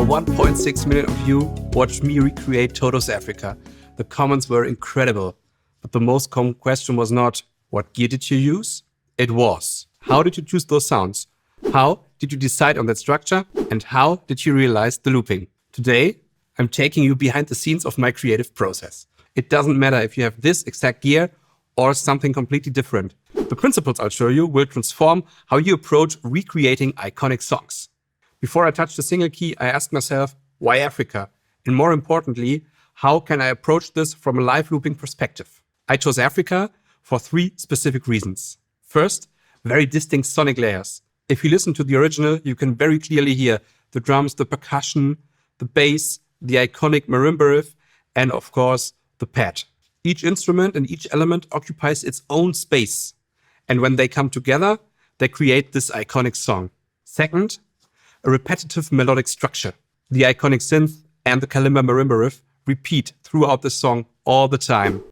1.6 million of you watched me recreate Toto's Africa. The comments were incredible. But the most common question was not, what gear did you use? It was, how did you choose those sounds? How did you decide on that structure? And how did you realize the looping? Today, I'm taking you behind the scenes of my creative process. It doesn't matter if you have this exact gear or something completely different. The principles I'll show you will transform how you approach recreating iconic songs. Before I touch the single key, I asked myself, why Africa? And more importantly, how can I approach this from a live looping perspective? I chose Africa for 3 specific reasons. First, very distinct sonic layers. If you listen to the original, you can very clearly hear the drums, the percussion, the bass, the iconic marimba riff, and of course, the pad. Each instrument and each element occupies its own space. And when they come together, they create this iconic song. Second, a repetitive melodic structure. The iconic synth and the kalimba marimba riff repeat throughout the song all the time.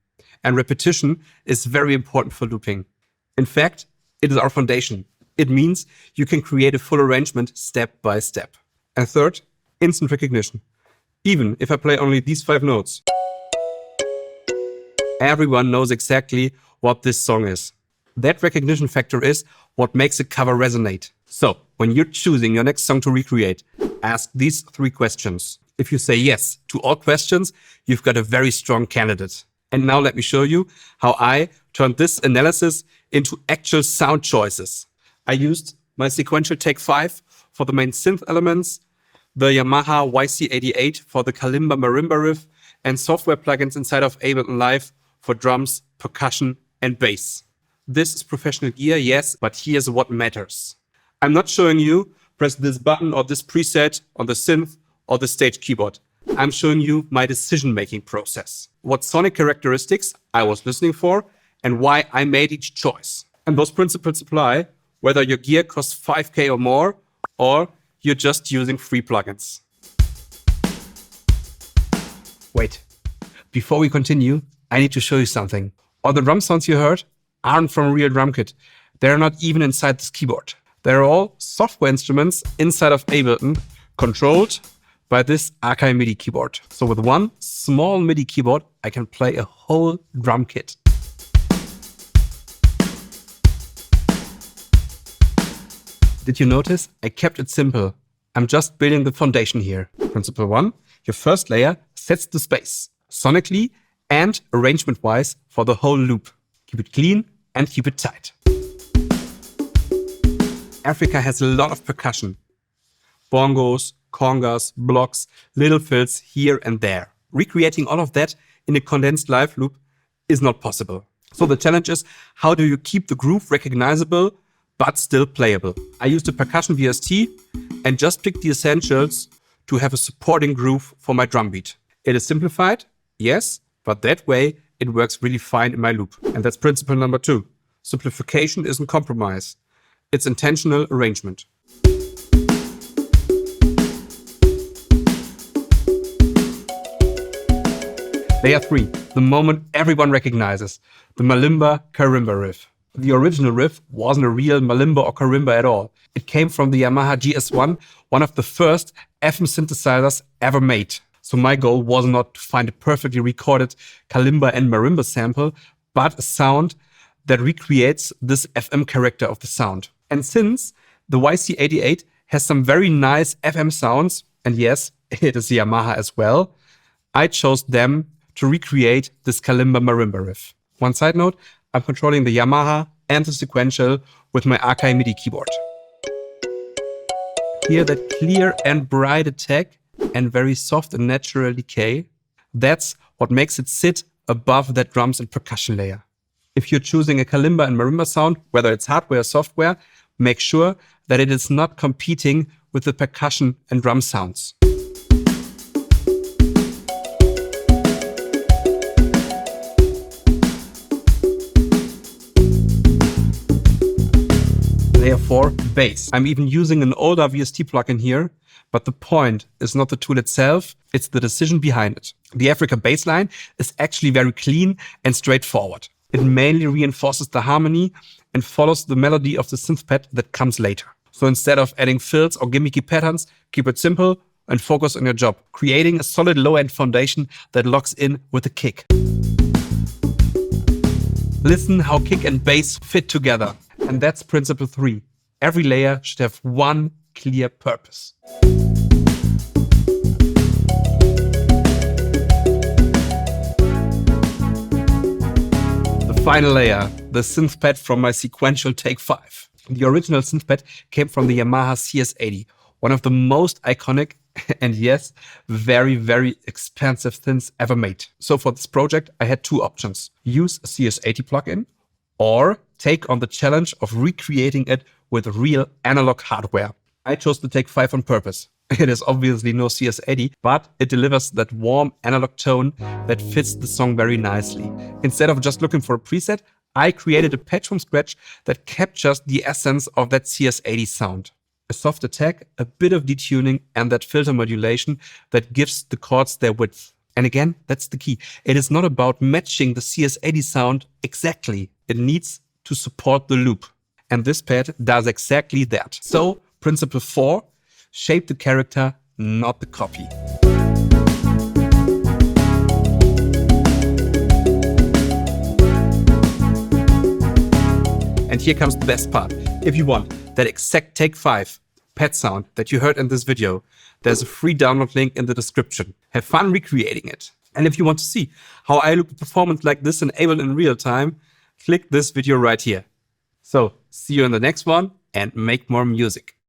And repetition is very important for looping. In fact, it is our foundation. It means you can create a full arrangement step by step. And third, instant recognition. Even if I play only these 5 notes, everyone knows exactly what this song is. That recognition factor is what makes a cover resonate. So, when you're choosing your next song to recreate, ask these 3 questions. If you say yes to all questions, you've got a very strong candidate. And now let me show you how I turned this analysis into actual sound choices. I used my sequential take 5 for the main synth elements, the Yamaha YC88 for the kalimba marimba riff, and software plugins inside of Ableton Live for drums, percussion, and bass. This is professional gear, yes, but here's what matters. I'm not showing you press this button or this preset on the synth or the stage keyboard. I'm showing you my decision-making process. What sonic characteristics I was listening for and why I made each choice. And those principles apply whether your gear costs 5K or more, or you're just using free plugins. Wait, before we continue, I need to show you something. All the drum sounds you heard aren't from a real drum kit. They're not even inside this keyboard. They're all software instruments inside of Ableton, controlled by this Akai MIDI keyboard. So with one small MIDI keyboard, I can play a whole drum kit. Did you notice? I kept it simple. I'm just building the foundation here. Principle 1, your first layer sets the space, sonically and arrangement-wise for the whole loop. Keep it clean and keep it tight. Africa has a lot of percussion. Bongos, congas, blocks, little fills here and there. Recreating all of that in a condensed live loop is not possible. So the challenge is, how do you keep the groove recognizable but still playable? I used a percussion VST and just picked the essentials to have a supporting groove for my drum beat. It is simplified, yes, but that way it works really fine in my loop. And that's principle number 2. Simplification isn't compromise. It's intentional arrangement. Layer 3, the moment everyone recognizes, the marimba karimba riff. The original riff wasn't a real marimba or karimba at all. It came from the Yamaha GS1, one of the first FM synthesizers ever made. So my goal was not to find a perfectly recorded kalimba and marimba sample, but a sound that recreates this FM character of the sound. And since the YC88 has some very nice FM sounds, and yes, it is Yamaha as well, I chose them to recreate this kalimba marimba riff. One side note, I'm controlling the Yamaha and the sequential with my Akai MIDI keyboard. Hear that clear and bright attack and very soft and natural decay? That's what makes it sit above that drums and percussion layer. If you're choosing a kalimba and marimba sound, whether it's hardware or software, make sure that it is not competing with the percussion and drum sounds. Layer 4, bass. I'm even using an older VST plugin here, but the point is not the tool itself, it's the decision behind it. The Africa bass line is actually very clean and straightforward. It mainly reinforces the harmony and follows the melody of the synth pad that comes later. So instead of adding fills or gimmicky patterns, keep it simple, and focus on your job, creating a solid low-end foundation that locks in with a kick. Listen how kick and bass fit together. And that's principle 3. Every layer should have one clear purpose. The final layer, the synth pad from my sequential Take 5. The original synth pad came from the Yamaha CS80, one of the most iconic and yes, very, very expensive synths ever made. So for this project, I had two options. Use a CS80 plugin or take on the challenge of recreating it with real analog hardware. I chose the Take 5 on purpose. It is obviously no CS80, but it delivers that warm analog tone that fits the song very nicely. Instead of just looking for a preset, I created a patch from scratch that captures the essence of that CS80 sound. A soft attack, a bit of detuning, and that filter modulation that gives the chords their width. And again, that's the key. It is not about matching the CS80 sound exactly. It needs to support the loop. And this pad does exactly that. So, principle 4, shape the character, not the copy. And here comes the best part. If you want that exact Take 5 pad sound that you heard in this video, there's a free download link in the description. Have fun recreating it. And if you want to see how I look at performance like this in Ableton in real time, click this video right here. So, see you in the next one and make more music.